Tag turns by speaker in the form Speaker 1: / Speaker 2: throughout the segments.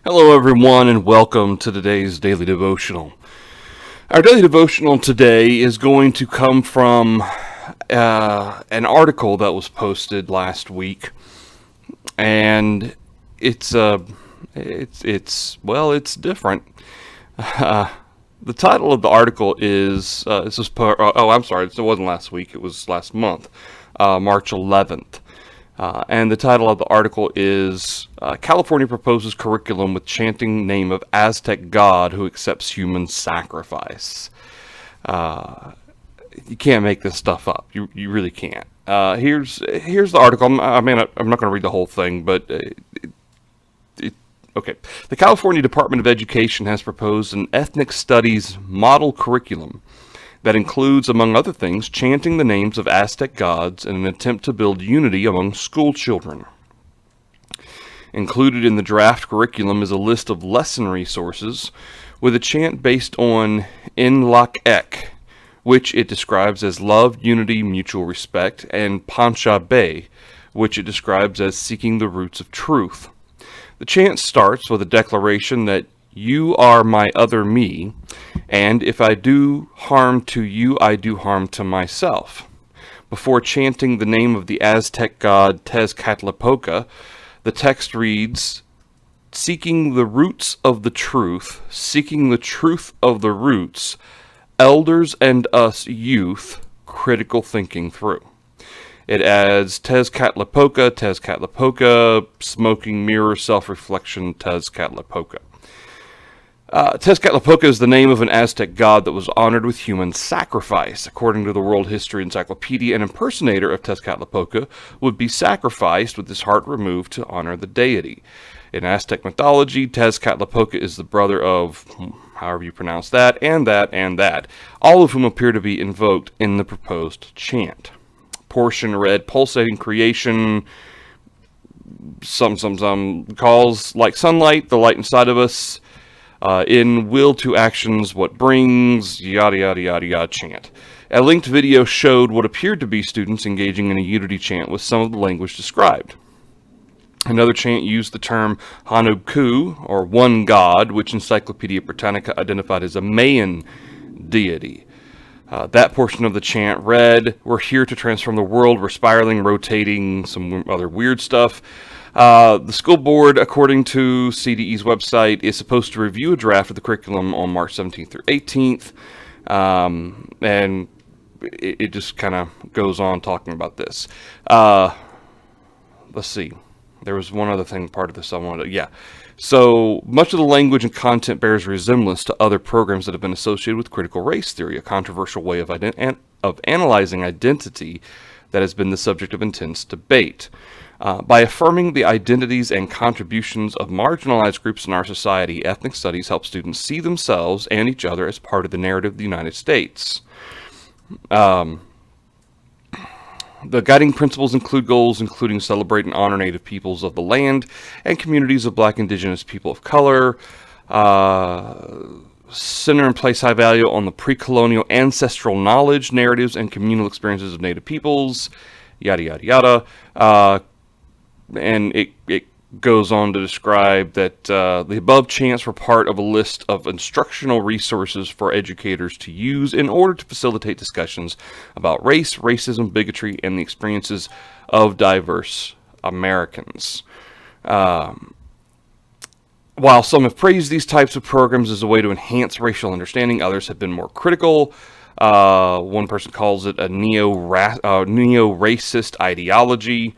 Speaker 1: Hello, everyone, and welcome to today's Daily Devotional. Our Daily Devotional today is going to come from an article that was posted last week, and it's different. The title of the article is I'm sorry, it wasn't last week; it was last month, March 11th. And the title of the article is California Proposes Curriculum with Chanting Name of Aztec God Who Accepts Human Sacrifice. You can't make this stuff up. You really can't. Here's the article. I'm not going to read the whole thing, but okay. The California Department of Education has proposed an ethnic studies model curriculum that includes, among other things, chanting the names of Aztec gods in an attempt to build unity among school children. Included in the draft curriculum is a list of lesson resources with a chant based on Inlak Ek, which it describes as love, unity, mutual respect, and Pancha Be, which it describes as seeking the roots of truth. The chant starts with a declaration that you are my other me, and if I do harm to you, I do harm to myself. Before chanting the name of the Aztec god Tezcatlipoca, the text reads, seeking the roots of the truth, seeking the truth of the roots, elders and us youth, critical thinking through. It adds Tezcatlipoca, smoking mirror, self-reflection, Tezcatlipoca. Tezcatlipoca is the name of an Aztec god that was honored with human sacrifice. According to the World History Encyclopedia, an impersonator of Tezcatlipoca would be sacrificed with his heart removed to honor the deity. In Aztec mythology, Tezcatlipoca is the brother of, however you pronounce that, and that, all of whom appear to be invoked in the proposed chant. Portion read, pulsating creation, some calls like sunlight, the light inside of us, in will to actions, what brings, yada yada yada yada chant. A linked video showed what appeared to be students engaging in a unity chant with some of the language described. Another chant used the term Hanukkah, or one god, which Encyclopedia Britannica identified as a Mayan deity. That portion of the chant read, we're here to transform the world, we're spiraling, rotating, some other weird stuff. The school board, according to CDE's website, is supposed to review a draft of the curriculum on March 17th through 18th, and it just kind of goes on talking about this. Let's see. There was one other part of this I wanted to, So, much of the language and content bears resemblance to other programs that have been associated with critical race theory, a controversial way of analyzing identity that has been the subject of intense debate. By affirming the identities and contributions of marginalized groups in our society, ethnic studies help students see themselves and each other as part of the narrative of the United States. The guiding principles include goals including celebrate and honor Native peoples of the land and communities of Black, Indigenous, people of color, center and place high value on the pre-colonial ancestral knowledge, narratives, and communal experiences of Native peoples, yada yada yada. And it goes on to describe that the above chants were part of a list of instructional resources for educators to use in order to facilitate discussions about race, racism, bigotry, and the experiences of diverse Americans. While some have praised these types of programs as a way to enhance racial understanding, others have been more critical. One person calls it a neo-racist ideology.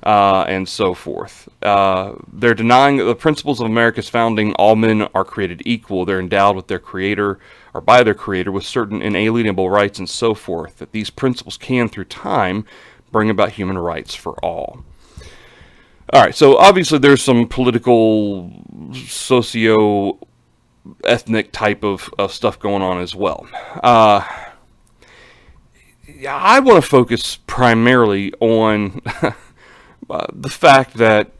Speaker 1: And so forth. They're denying that the principles of America's founding, all men are created equal, they're endowed with their creator, or by their creator, with certain inalienable rights and so forth, that these principles can, through time, bring about human rights for all. Alright, so obviously there's some political, socio-ethnic type of stuff going on as well. I want to focus primarily on the fact that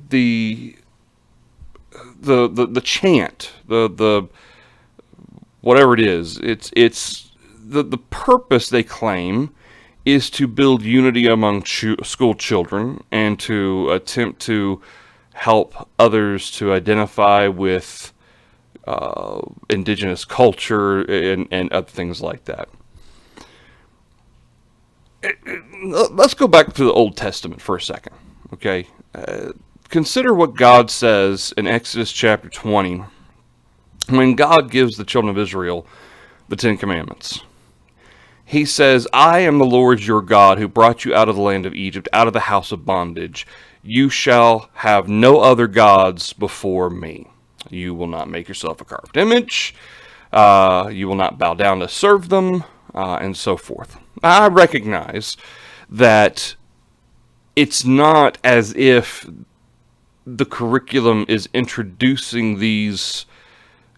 Speaker 1: the chant, the whatever it is, it's the purpose they claim is to build unity among school children and to attempt to help others to identify with indigenous culture and other things like that. Let's go back to the Old Testament for a second, okay? Consider what God says in Exodus chapter 20 when God gives the children of Israel the Ten Commandments. He says, I am the Lord your God who brought you out of the land of Egypt, out of the house of bondage. You shall have no other gods before me. You will not make yourself a carved image. You will not bow down to serve them, and so forth. I recognize that it's not as if the curriculum is introducing these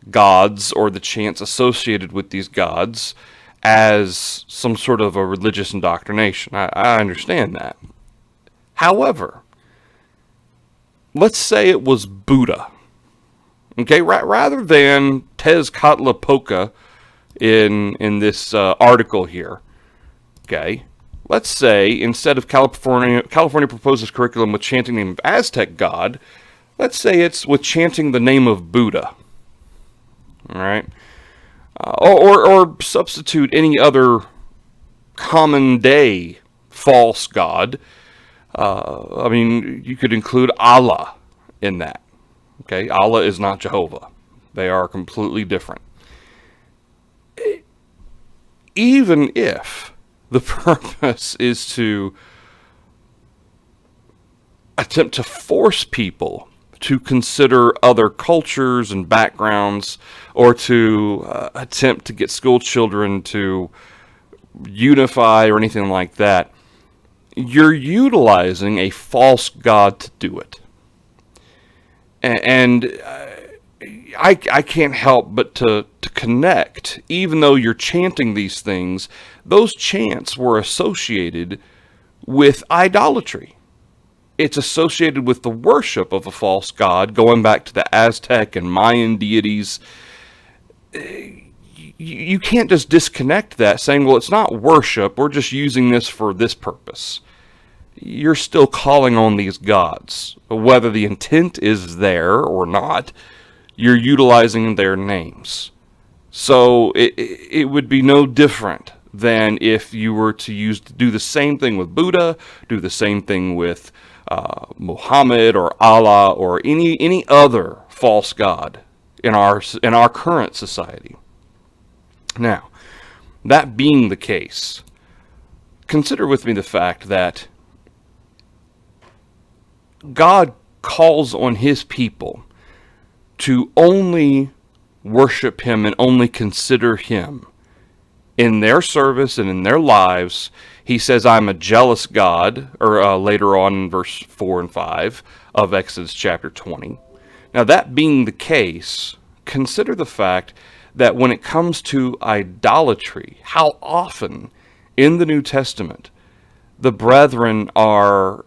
Speaker 1: gods or the chants associated with these gods as some sort of a religious indoctrination. I understand that. However, let's say it was Buddha. Okay, rather than Tezcatlipoca in this article here. Okay, let's say instead of California proposes curriculum with chanting the name of Aztec god, let's say it's with chanting the name of Buddha. All right, or substitute any other common day false god. I mean, you could include Allah in that. Okay, Allah is not Jehovah. They are completely different. Even if the purpose is to attempt to force people to consider other cultures and backgrounds, or to attempt to get school children to unify or anything like that, you're utilizing a false god to do it. And I can't help but to connect, even though you're chanting these things, those chants were associated with idolatry. It's associated with the worship of a false god, going back to the Aztec and Mayan deities. You can't just disconnect that, saying, well, it's not worship, we're just using this for this purpose. You're still calling on these gods. Whether the intent is there or not, you're utilizing their names. So it would be no different than if you were to do the same thing with Buddha, do the same thing with Muhammad or Allah or any other false god in our current society. Now, that being the case, consider with me the fact that God calls on his people to only worship him and only consider him in their service and in their lives. He says, I'm a jealous God, or later on in verse 4 and 5 of Exodus chapter 20. Now, that being the case, consider the fact that when it comes to idolatry, how often in the New Testament the brethren are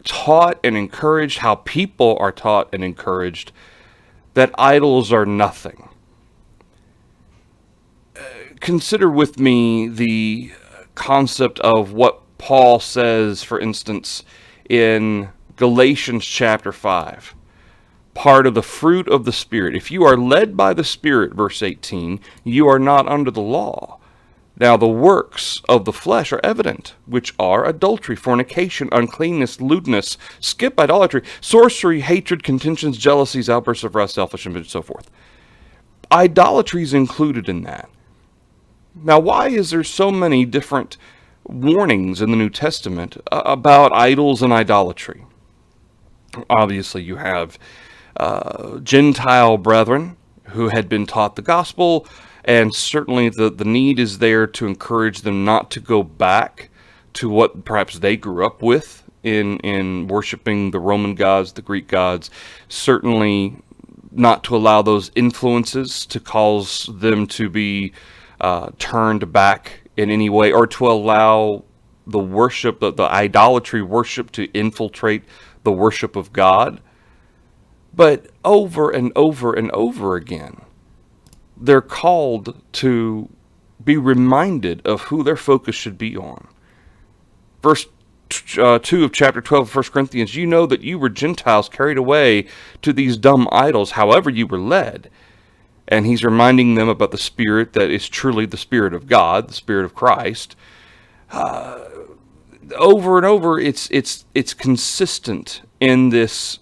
Speaker 1: taught and encouraged, how people are taught and encouraged, that idols are nothing. Consider with me the concept of what Paul says, for instance, in Galatians chapter 5. Part of the fruit of the Spirit. If you are led by the Spirit, verse 18, you are not under the law. Now the works of the flesh are evident, which are adultery, fornication, uncleanness, lewdness, skip idolatry, sorcery, hatred, contentions, jealousies, outbursts of wrath, selfish ambition, and so forth. Idolatry is included in that. Now, why is there so many different warnings in the New Testament about idols and idolatry? Obviously, you have Gentile brethren who had been taught the gospel, and certainly the need is there to encourage them not to go back to what perhaps they grew up with in worshiping the Roman gods, the Greek gods. Certainly not to allow those influences to cause them to be turned back in any way, or to allow the worship, the idolatry worship, to infiltrate the worship of God. But over and over and over again, they're called to be reminded of who their focus should be on. Verse 2 of chapter 12 of 1 Corinthians, you know that you were Gentiles carried away to these dumb idols, however you were led. And he's reminding them about the Spirit that is truly the Spirit of God, the Spirit of Christ. Over and over, it's consistent in this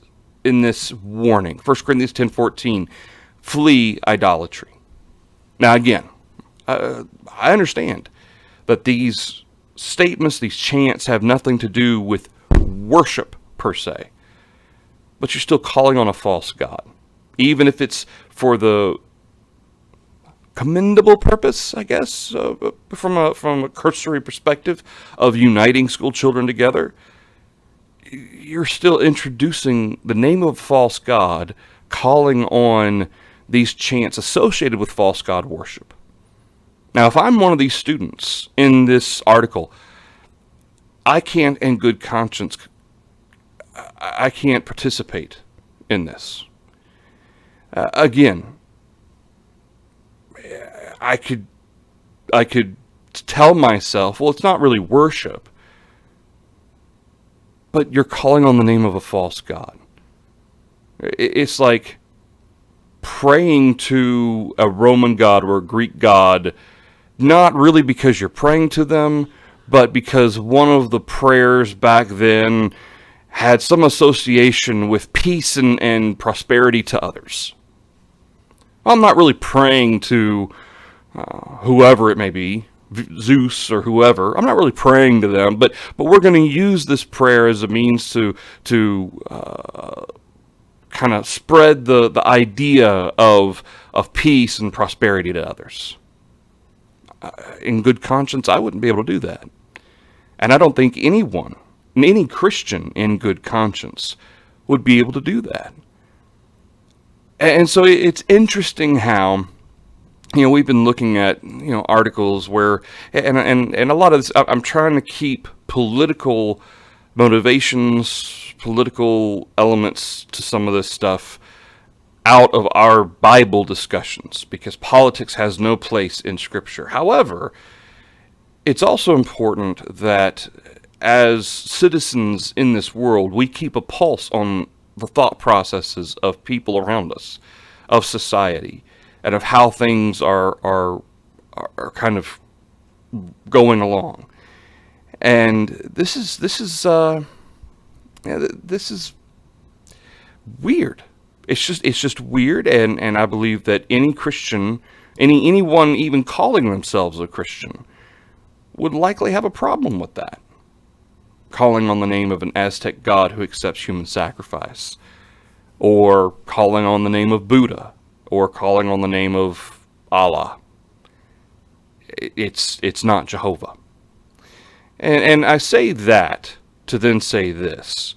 Speaker 1: warning. 1 Corinthians 10:14, flee idolatry. Now again, I understand that these statements, these chants, have nothing to do with worship per se, but you're still calling on a false god, even if it's for the commendable purpose, I guess, from a cursory perspective of uniting school children together. You're still introducing the name of a false god, calling on these chants associated with false god worship. Now, if I'm one of these students in this article, I can't, in good conscience, I can't participate in this. Again, I could tell myself, well, it's not really worship, but you're calling on the name of a false god. It's like praying to a Roman god or a Greek god, not really because you're praying to them, but because one of the prayers back then had some association with peace and prosperity to others. I'm not really praying to whoever it may be, Zeus or whoever. I'm not really praying to them, but we're going to use this prayer as a means to kind of spread the idea of peace and prosperity to others. In good conscience, I wouldn't be able to do that. And I don't think anyone, any Christian in good conscience, would be able to do that. And so it's interesting how, we've been looking at, articles where, and a lot of this, I'm trying to keep political motivations, political elements to some of this stuff out of our Bible discussions, because politics has no place in Scripture. However, it's also important that as citizens in this world, we keep a pulse on the thought processes of people around us, of society, and of how things are kind of going along. And this is weird. It's just weird, and I believe that any Christian, anyone even calling themselves a Christian, would likely have a problem with that. Calling on the name of an Aztec god who accepts human sacrifice, or calling on the name of Buddha, or calling on the name of Allah. It's not Jehovah. And I say that to then say this.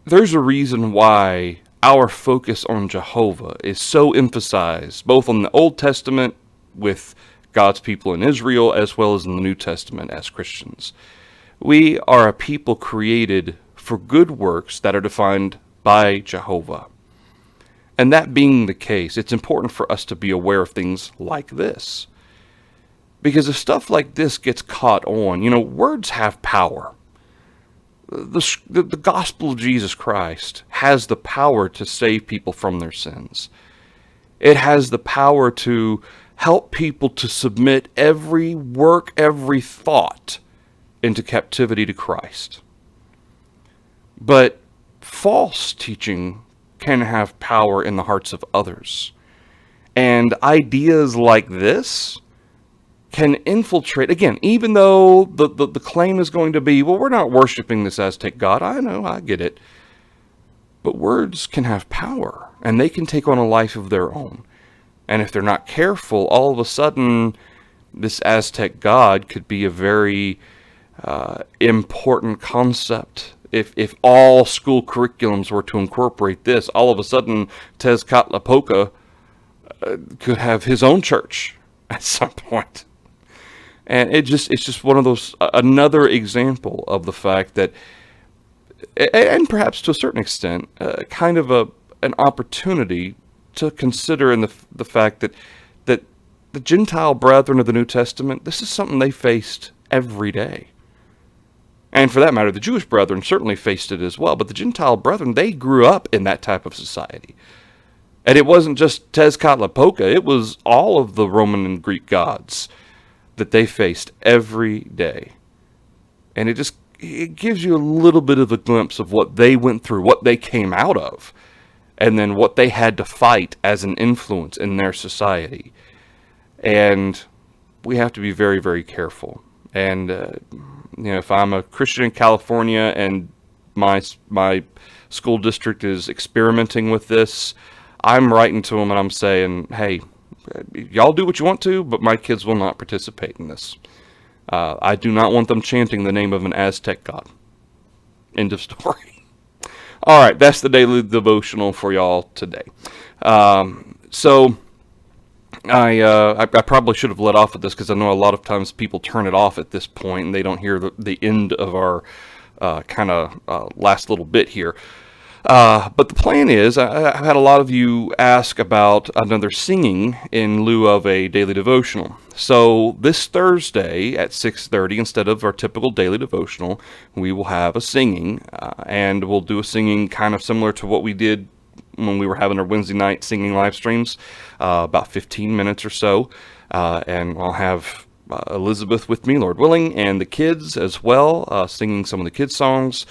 Speaker 1: There's a reason why our focus on Jehovah is so emphasized, both on the Old Testament with God's people in Israel, as well as in the New Testament as Christians. We are a people created for good works that are defined by Jehovah. And that being the case, it's important for us to be aware of things like this. Because if stuff like this gets caught on, words have power. The gospel of Jesus Christ has the power to save people from their sins. It has the power to help people to submit every work, every thought into captivity to Christ. But false teaching can have power in the hearts of others. And ideas like this can infiltrate, again, even though the claim is going to be, well, we're not worshiping this Aztec god. I know, I get it. But words can have power, and they can take on a life of their own. And if they're not careful, all of a sudden, this Aztec god could be a very important concept. If all school curriculums were to incorporate this, all of a sudden, Tezcatlipoca could have his own church at some point. And it's just one of those, another example of the fact that, and perhaps to a certain extent, kind of an opportunity to consider in the fact that the Gentile brethren of the New Testament, this is something they faced every day. And for that matter, the Jewish brethren certainly faced it as well. But the Gentile brethren, they grew up in that type of society. And it wasn't just Tezcatlipoca, it was all of the Roman and Greek gods that they faced every day. And it gives you a little bit of a glimpse of what they went through, what they came out of, and then what they had to fight as an influence in their society. And we have to be very, very careful. And if I'm a Christian in California and my school district is experimenting with this, I'm writing to them and I'm saying, hey, y'all do what you want to, but my kids will not participate in this. I do not want them chanting the name of an Aztec god. End of story. All right, that's the daily devotional for y'all today. So I probably should have let off with this because I know a lot of times people turn it off at this point and they don't hear the end of our last little bit here. But the plan is, I've had a lot of you ask about another singing in lieu of a daily devotional. So this Thursday at 6:30, instead of our typical daily devotional, we will have a singing, and we'll do a singing kind of similar to what we did when we were having our Wednesday night singing live streams, about 15 minutes or so, and I'll have Elizabeth with me, Lord willing, and the kids as well, singing some of the kids' songs.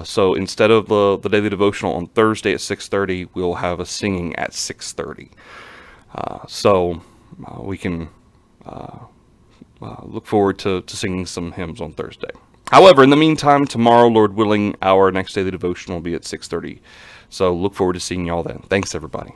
Speaker 1: So instead of the daily devotional on Thursday at 6:30, we'll have a singing at 6:30. So we can look forward to singing some hymns on Thursday. However, in the meantime, tomorrow, Lord willing, our next daily devotional will be at 6:30. So look forward to seeing y'all then. Thanks, everybody.